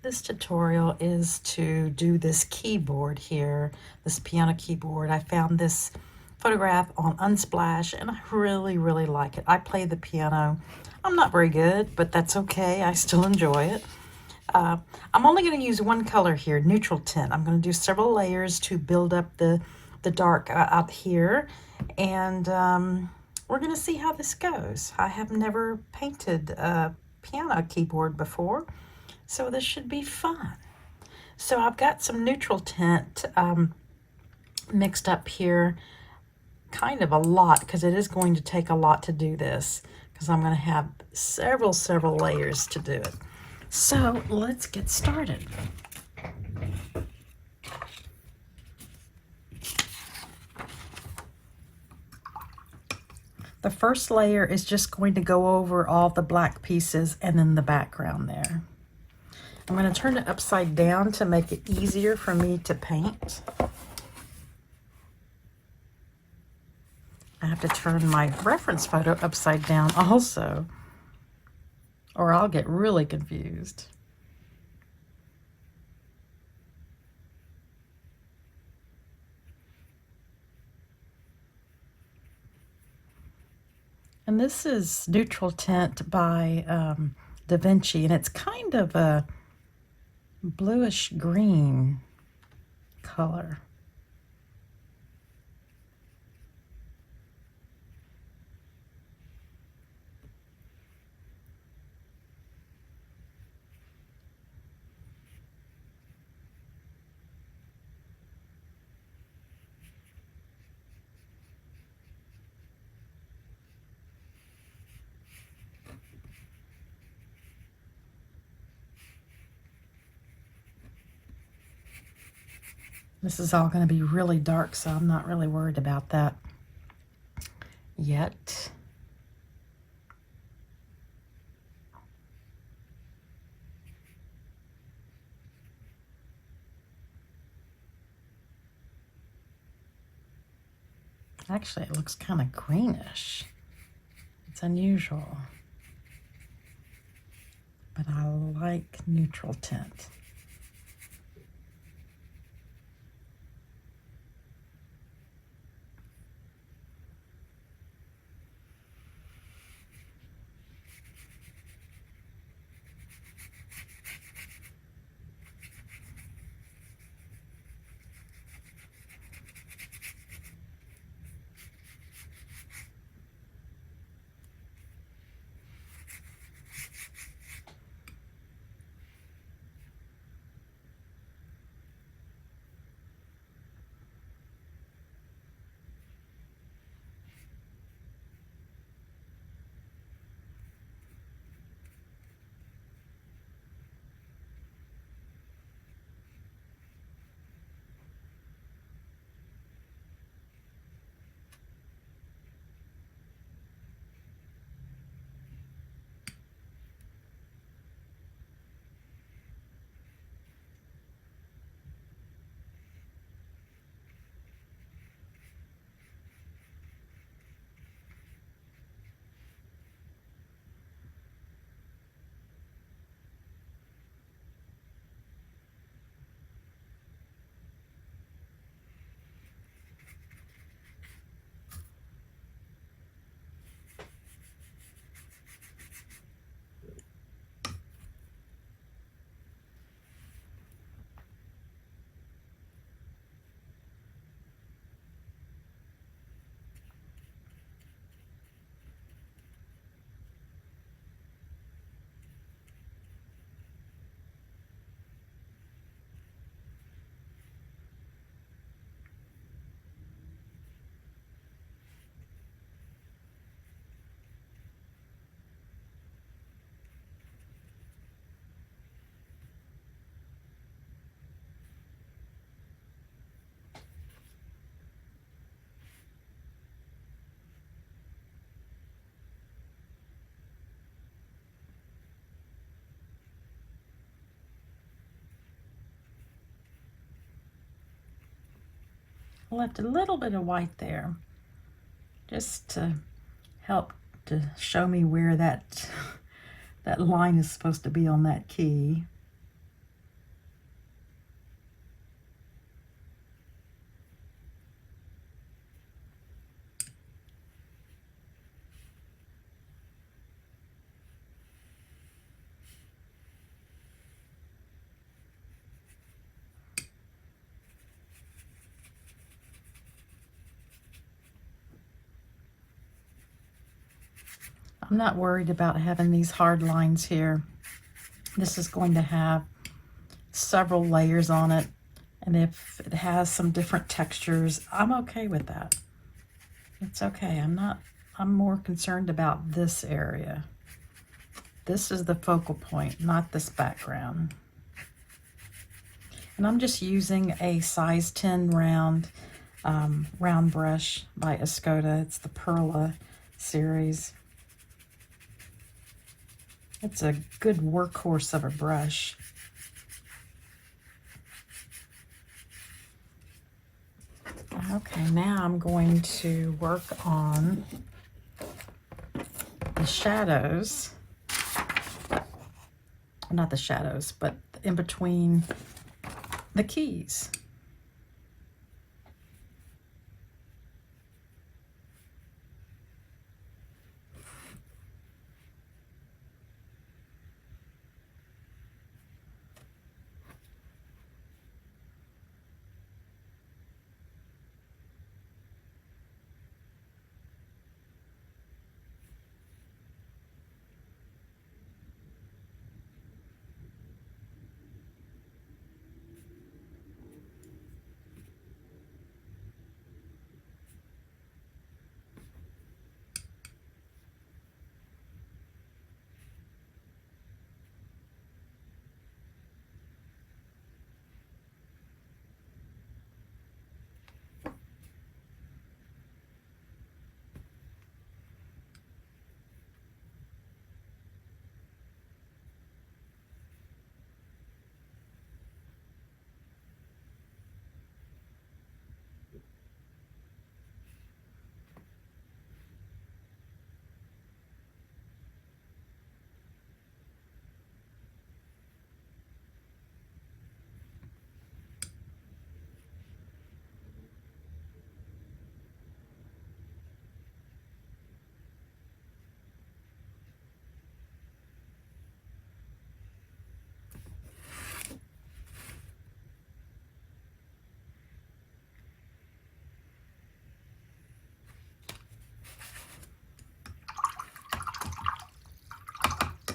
This tutorial is to do this keyboard here, this piano keyboard. I found this photograph on Unsplash and I really, really like it. I play the piano. I'm not very good, but that's okay. I still enjoy it. I'm only going to use one color here, neutral tint. I'm going to do several layers to build up the dark out here. And we're going to see how this goes. I have never painted a piano keyboard before, so this should be fun. So I've got some neutral tint mixed up here, kind of a lot, because it is going to take a lot to do this, because I'm going to have several layers to do it. So let's get started. The first layer is just going to go over all the black pieces and then the background there. I'm going to turn it upside down to make it easier for me to paint. I have to turn my reference photo upside down also, or I'll get really confused. And this is Neutral Tint by Da Vinci, and it's kind of a bluish green color. This is all going to be really dark, so I'm not really worried about that yet. Actually, it looks kind of greenish. It's unusual, but I like neutral tint. I left a little bit of white there just to help to show me where that line is supposed to be on that key. I'm not worried about having these hard lines here. This is going to have several layers on it, and if it has some different textures, I'm okay with that. It's okay. I'm more concerned about this area. This is the focal point, not this background. And I'm just using a size 10 round brush by Escoda. It's the Perla series. It's a good workhorse of a brush. Okay, now I'm going to work on the shadows. Not the shadows, but in between the keys.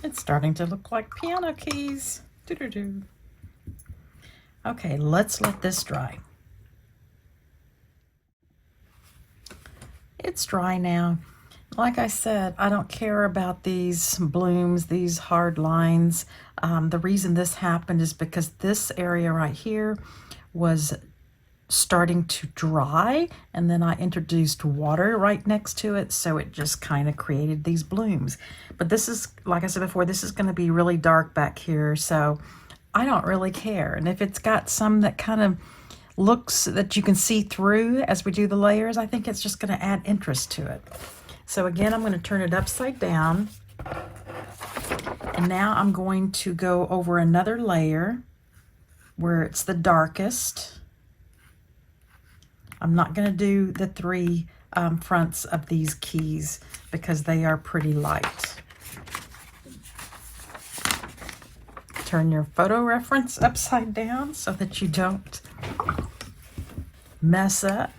It's starting to look like piano keys. Doo-doo-doo. Okay, let's let this dry. It's dry now. Like I said, I don't care about these blooms, these hard lines. The reason this happened is because this area right here was starting to dry, and then I introduced water right next to it, so it just kind of created these blooms. But this is, like I said before, this is going to be really dark back here, so I don't really care. And if it's got some that kind of looks that you can see through as we do the layers, I think it's just going to add interest to it. So again, I'm going to turn it upside down, and now I'm going to go over another layer where it's the darkest. I'm not going to do the three fronts of these keys because they are pretty light. Turn your photo reference upside down so that you don't mess up.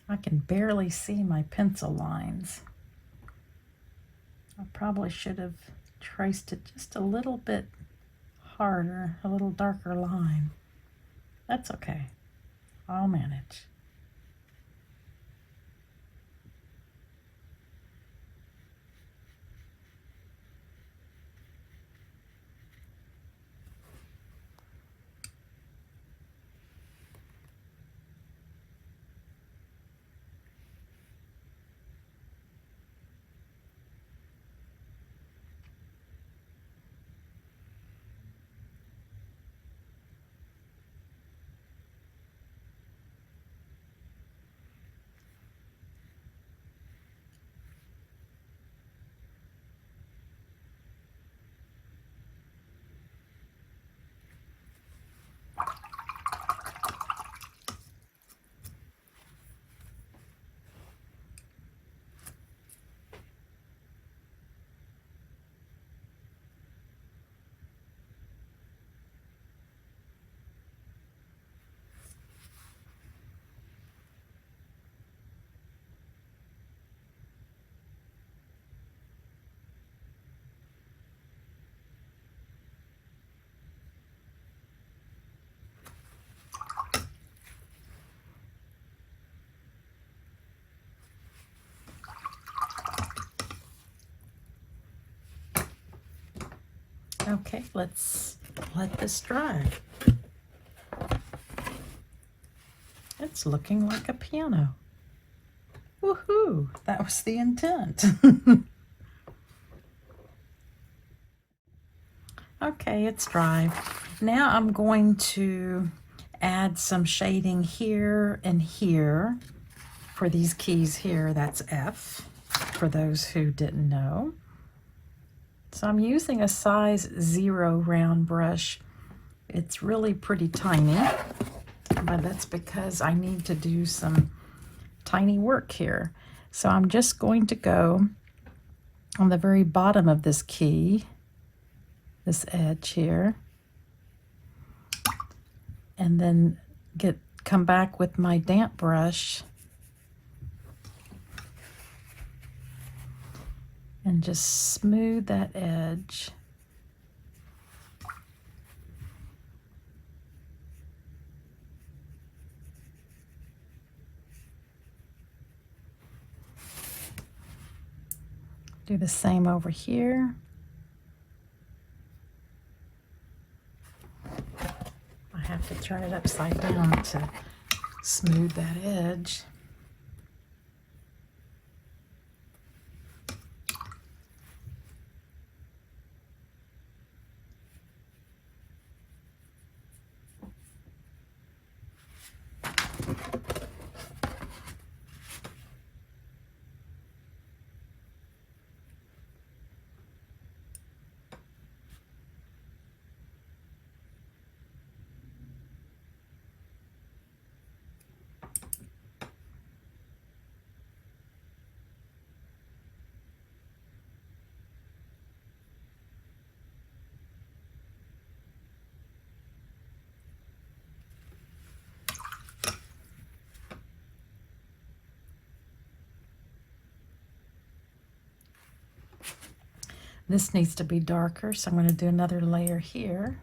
I can barely see my pencil lines. I probably should have traced it just a little bit harder, a little darker line. That's okay. I'll manage. Okay, let's let this dry. It's looking like a piano. Woohoo! That was the intent. Okay, it's dry. Now I'm going to add some shading here and here for these keys here. That's F, for those who didn't know. So I'm using a size 0 round brush. It's really pretty tiny, but that's because I need to do some tiny work here. So I'm just going to go on the very bottom of this key, this edge here, and then come back with my damp brush and just smooth that edge. Do the same over here. I have to turn it upside down to smooth that edge. This needs to be darker, so I'm going to do another layer here.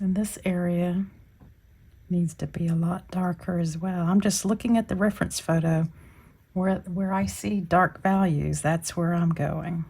And this area needs to be a lot darker as well. I'm just looking at the reference photo. Where I see dark values, that's where I'm going.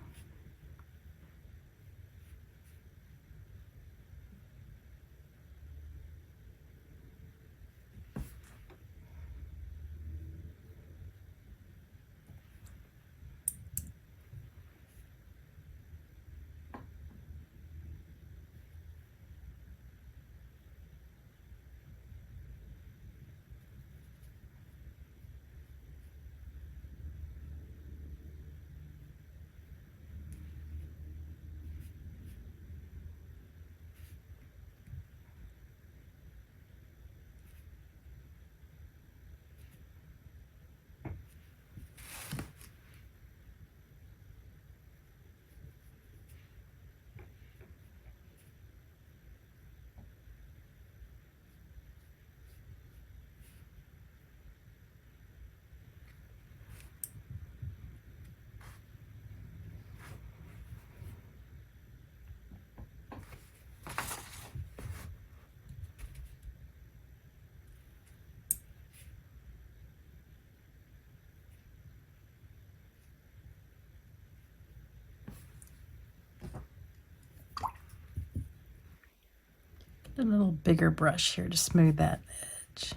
a little bigger brush here to smooth that edge.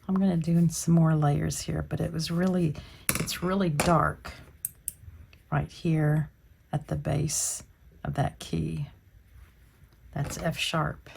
I'm going to do some more layers here, but it's really dark right here at the base of that key. That's F sharp.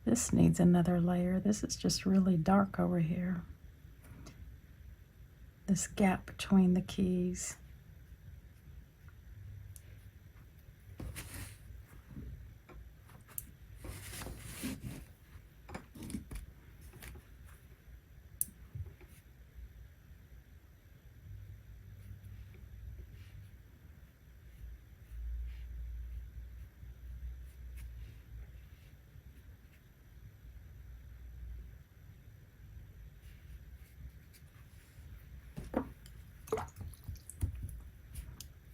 This needs another layer. This is just really dark over here. This gap between the keys.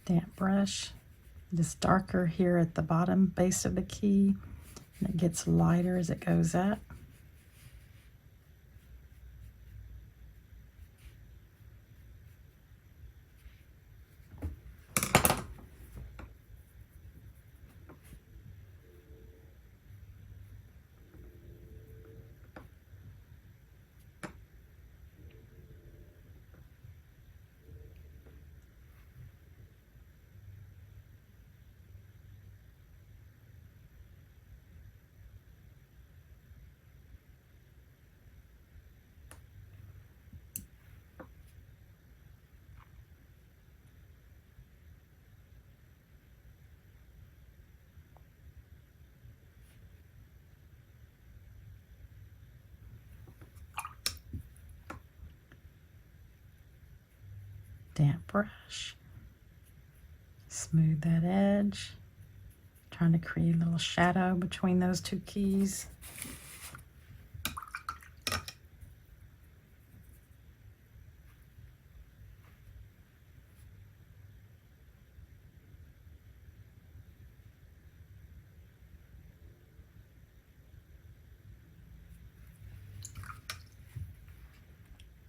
Damp brush. It's darker here at the bottom base of the key, and it gets lighter as it goes up. Damp brush. Smooth that edge. Trying to create a little shadow between those two keys.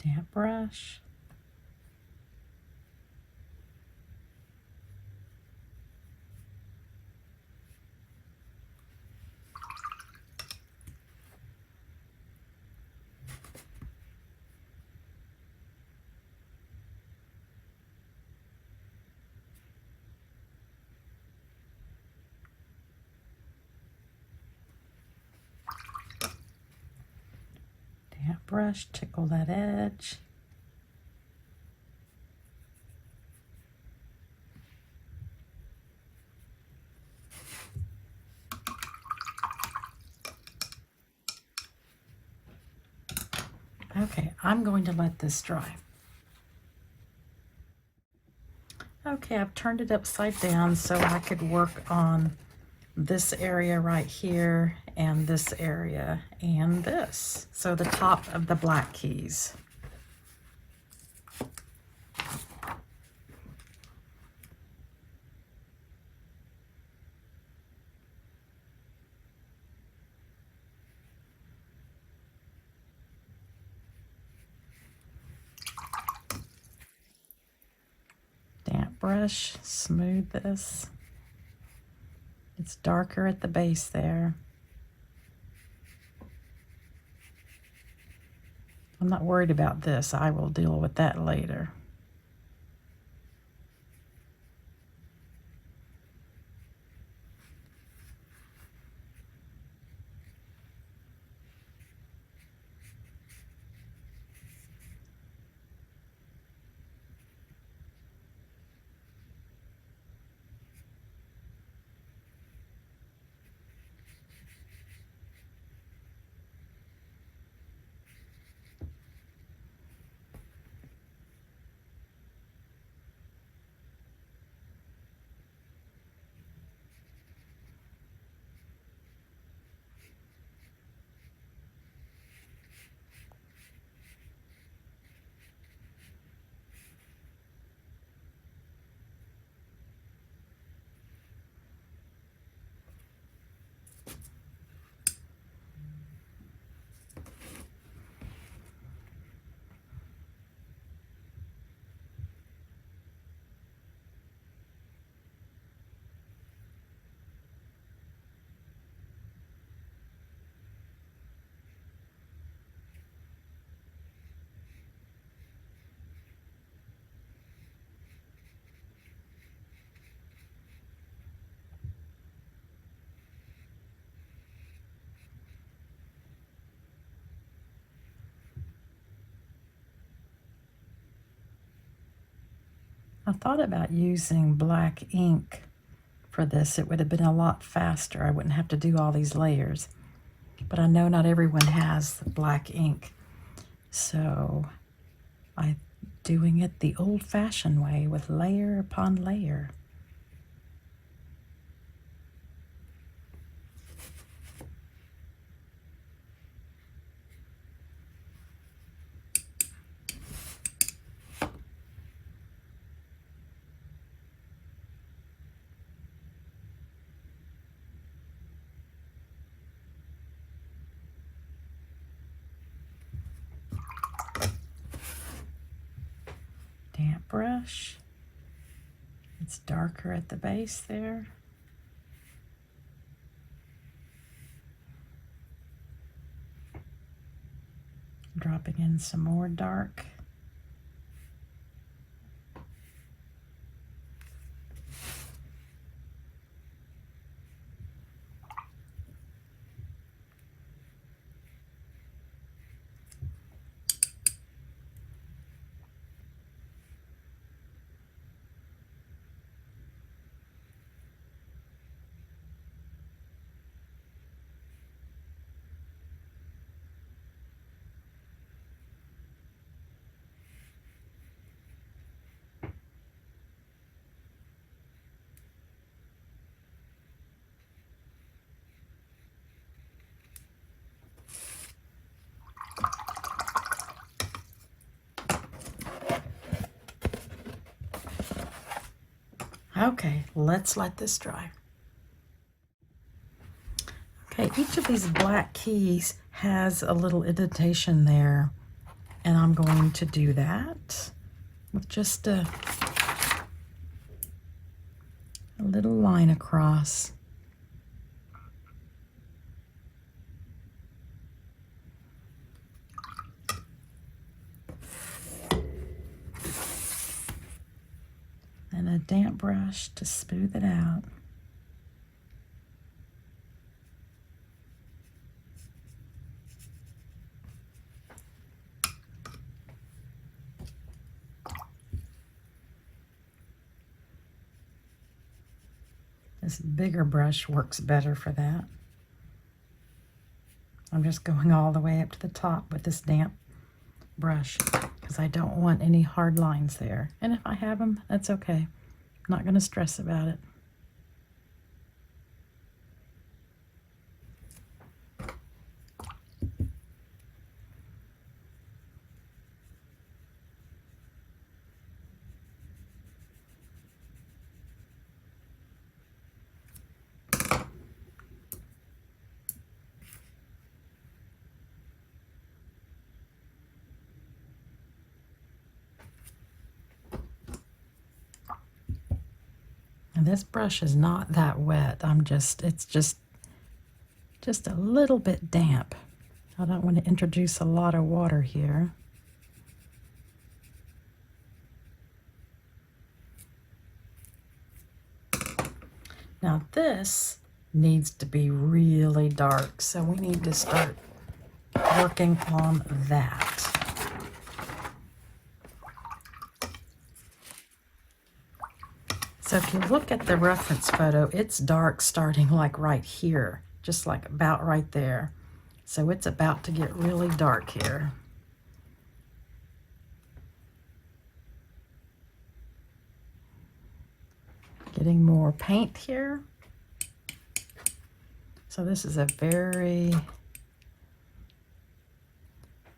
Damp brush. Damp brush, tickle that edge. Okay, I'm going to let this dry. Okay, I've turned it upside down so I could work on this area right here and this area and this. So the top of the black keys. Damp brush, smooth this. It's darker at the base there. I'm not worried about this. I will deal with that later. I thought about using black ink for this. It would have been a lot faster. I wouldn't have to do all these layers. But I know not everyone has black ink. So I'm doing it the old-fashioned way with layer upon layer. Damp brush. It's darker at the base there. Dropping in some more dark. Okay, let's let this dry. Okay, each of these black keys has a little indentation there, and I'm going to do that with just a little line across. And a damp brush to smooth it out. This bigger brush works better for that. I'm just going all the way up to the top with this damp brush because I don't want any hard lines there. And if I have them, that's okay. I'm not going to stress about it. And this brush is not that wet. It's just a little bit damp. I don't want to introduce a lot of water here. Now this needs to be really dark, so we need to start working on that. So if you look at the reference photo, it's dark starting like right here, just like about right there. So it's about to get really dark here. Getting more paint here. So this is a very,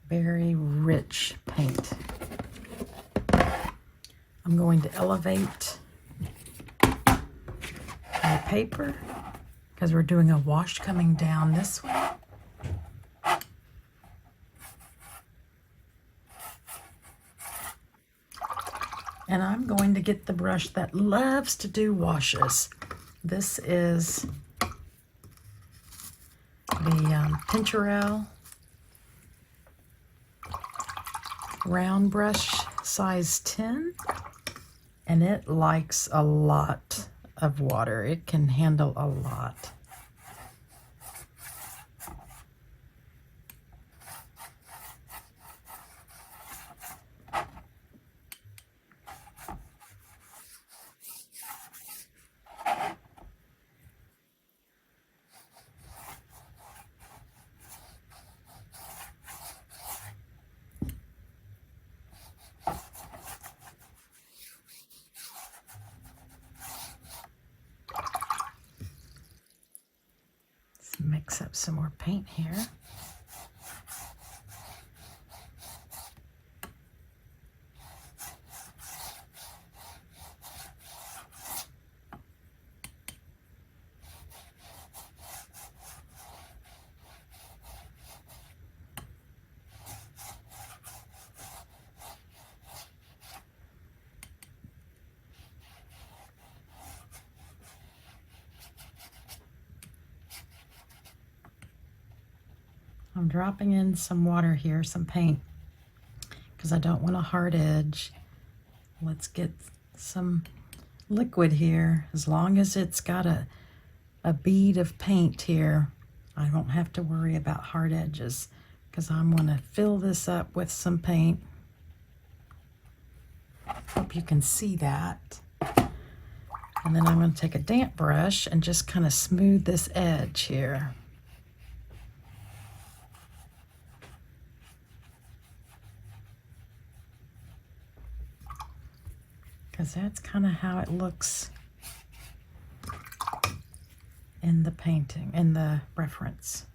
very rich paint. I'm going to elevate my paper because we're doing a wash coming down this way. And I'm going to get the brush that loves to do washes. This is the Pinturel round brush size 10, and it likes a lot of water. It can handle a lot. mix up some more paint here. I'm dropping in some water here, some paint, because I don't want a hard edge. Let's get some liquid here. As long as it's got a bead of paint here, I won't have to worry about hard edges, because I'm going to fill this up with some paint. Hope you can see that. And then I'm going to take a damp brush and just kind of smooth this edge here. Because that's kind of how it looks in the painting, in the reference.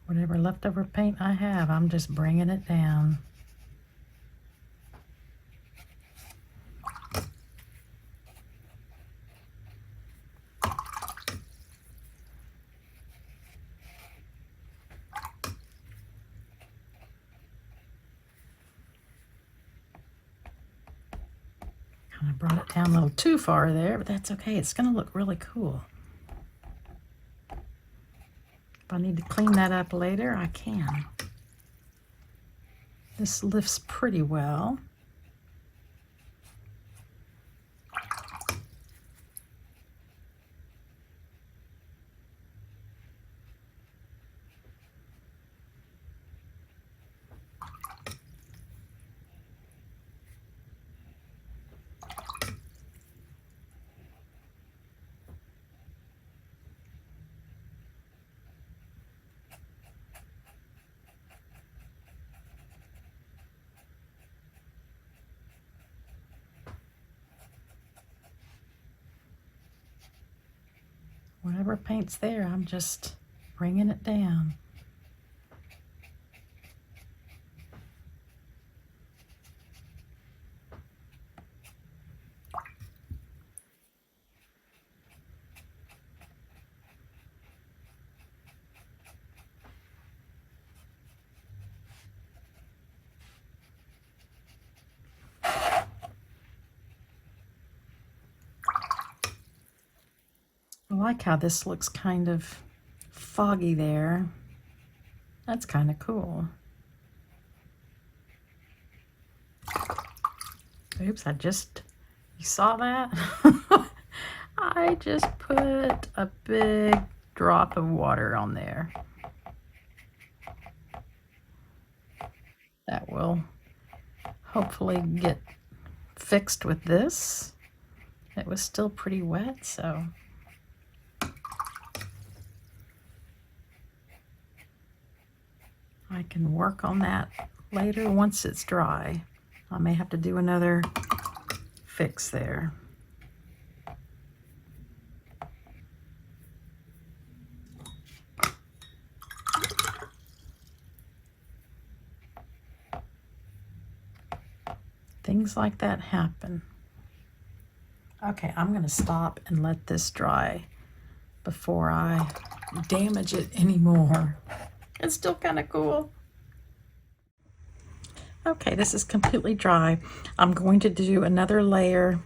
Whatever leftover paint I have, I'm just bringing it down. Kind of brought it down a little too far there, but that's okay. It's going to look really cool. If I need to clean that up later, I can. This lifts pretty well. Whatever paint's there, I'm just bringing it down. I like how this looks kind of foggy there. That's kind of cool. Oops, you saw that? I just put a big drop of water on there. That will hopefully get fixed with this. It was still pretty wet, so. I can work on that later once it's dry. I may have to do another fix there. Things like that happen. Okay, I'm going to stop and let this dry before I damage it anymore. It's still kind of cool. Okay, this is completely dry. I'm going to do another layer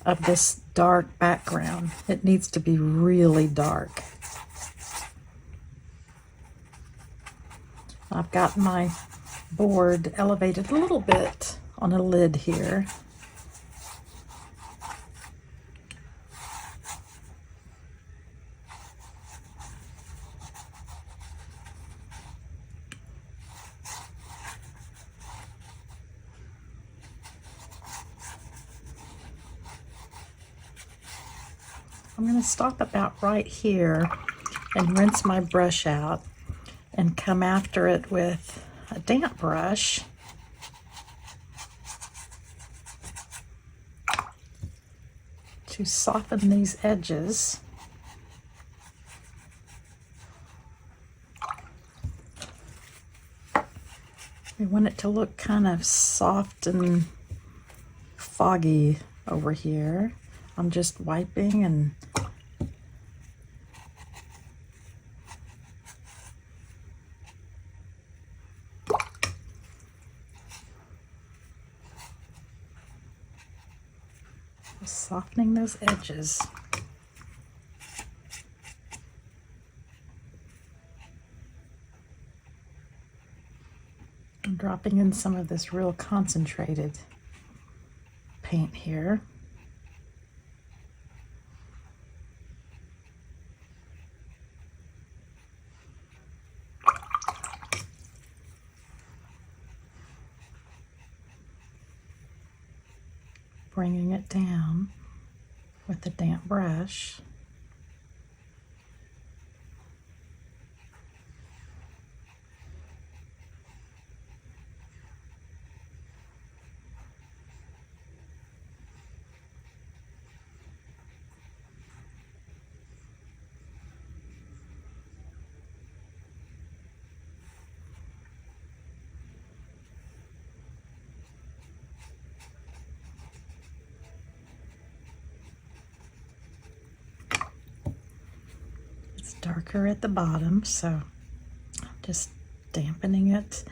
of this dark background. It needs to be really dark. I've got my board elevated a little bit on a lid here. I'm going to stop about right here and rinse my brush out and come after it with a damp brush to soften these edges. We want it to look kind of soft and foggy over here. I'm just wiping and softening those edges. I'm dropping in some of this real concentrated paint here. Bringing it down with the damp brush. Darker at the bottom, so I'm just dampening it.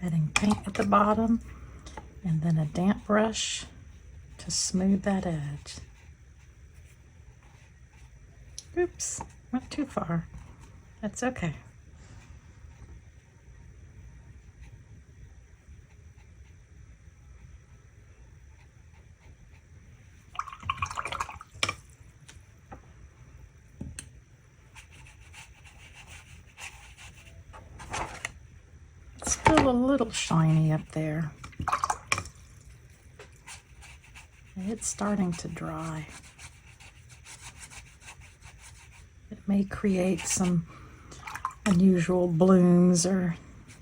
Adding paint at the bottom and then a damp brush to smooth that edge. Oops, went too far. That's okay. It's still a little shiny up there. It's starting to dry. It may create some unusual blooms or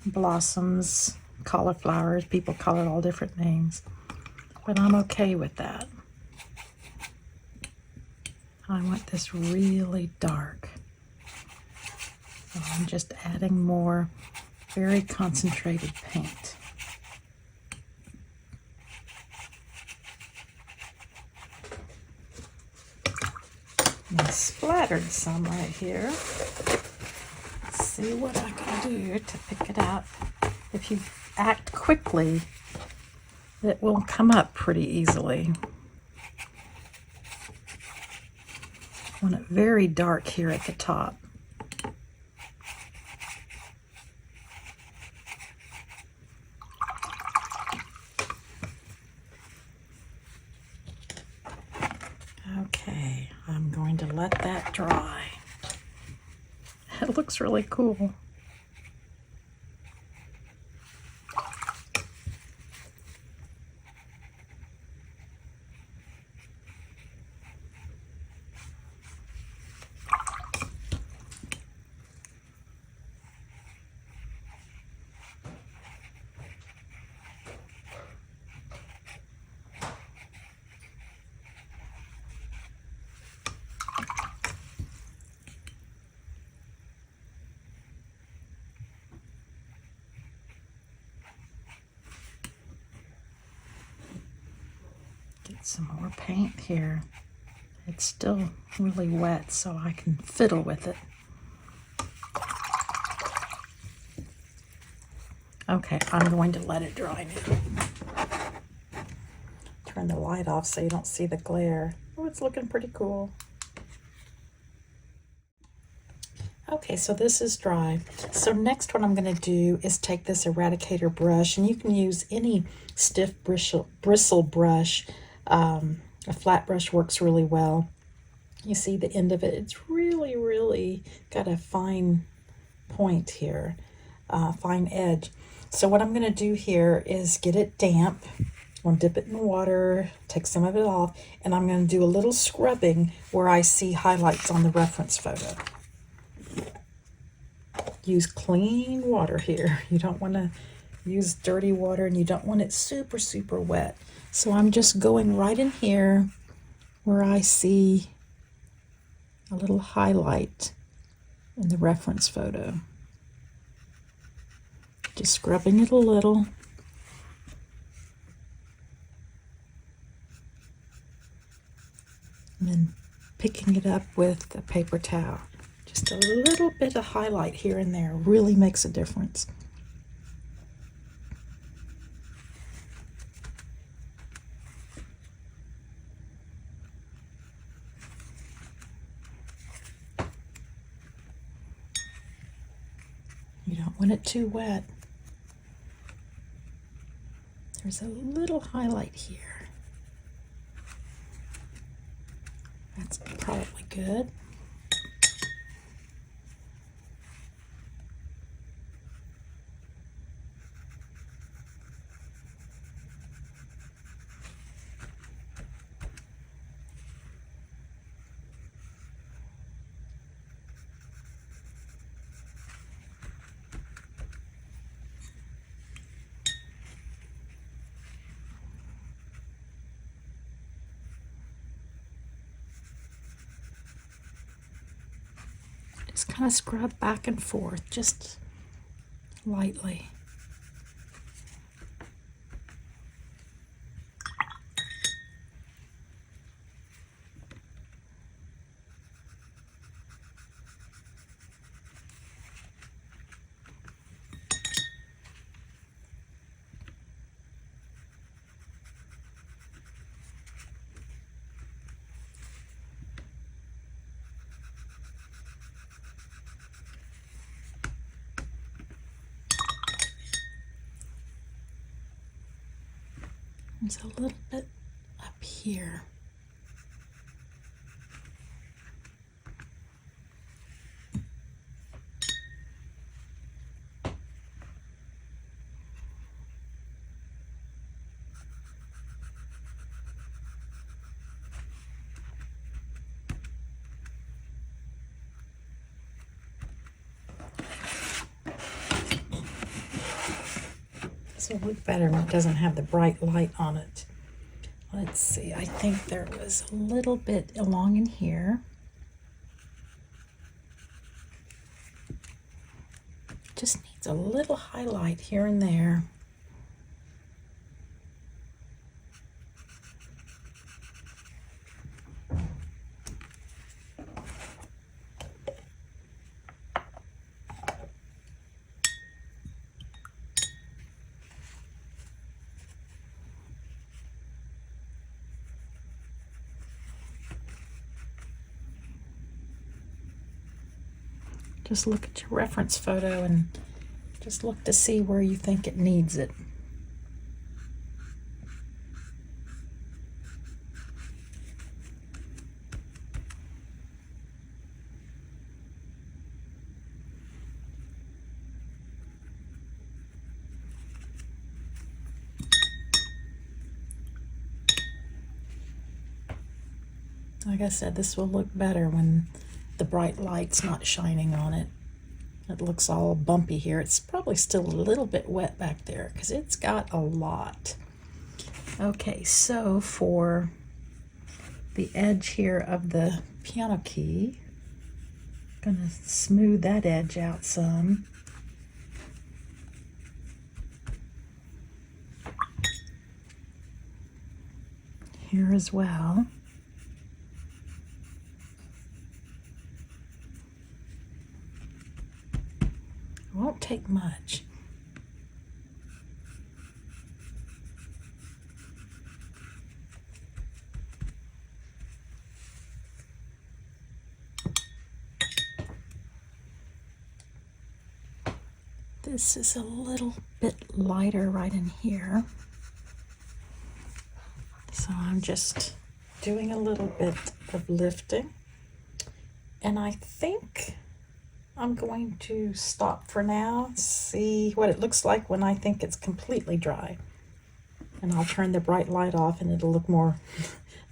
blossoms, cauliflowers. People call it all different names, but I'm okay with that. I want this really dark. So I'm just adding more very concentrated paint. I splattered some right here. Let's see what I can do to pick it up. If you act quickly, it will come up pretty easily. I want it very dark here at the top. Okay, I'm going to let that dry. It looks really cool. Get some more paint here. It's still really wet, so I can fiddle with it. Okay, I'm going to let it dry now. Turn the light off so you don't see the glare. Oh, it's looking pretty cool. Okay, so this is dry. So next what I'm going to do is take this eradicator brush, and you can use any stiff bristle brush. A flat brush works really well. You see the end of it. It's really, really got a fine point here, fine edge. So what I'm going to do here is get it damp. I'm going to dip it in water, take some of it off, and I'm going to do a little scrubbing where I see highlights on the reference photo. Use clean water here. You don't want to use dirty water, and you don't want it super, super wet. So I'm just going right in here where I see a little highlight in the reference photo. Just scrubbing it a little. And then picking it up with a paper towel. Just a little bit of highlight here and there really makes a difference. You don't want it too wet. There's a little highlight here. That's probably good. Just kind of scrub back and forth, just lightly. There's a little bit up here. This will look better when it doesn't have the bright light on it. Let's see, I think there was a little bit along in here. Just needs a little highlight here and there. Just look at your reference photo and just look to see where you think it needs it. Like I said, this will look better when the bright light's not shining on it. It looks all bumpy here. It's probably still a little bit wet back there because it's got a lot. Okay, so for the edge here of the piano key, I'm gonna smooth that edge out some. Here as well. Won't take much. This is a little bit lighter right in here. So I'm just doing a little bit of lifting. And I think I'm going to stop for now, see what it looks like when I think it's completely dry. And I'll turn the bright light off and it'll look more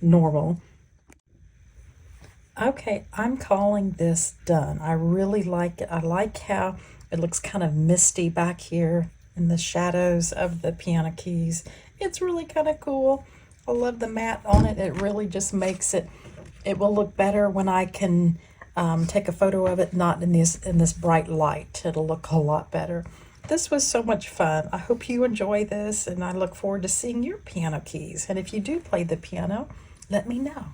normal. Okay, I'm calling this done. I really like it. I like how it looks kind of misty back here in the shadows of the piano keys. It's really kind of cool. I love the matte on it. It really just makes it, it will look better when I can take a photo of it, not in this bright light. It'll look a lot better. This was so much fun. I hope you enjoy this, and I look forward to seeing your piano keys. And if you do play the piano, let me know.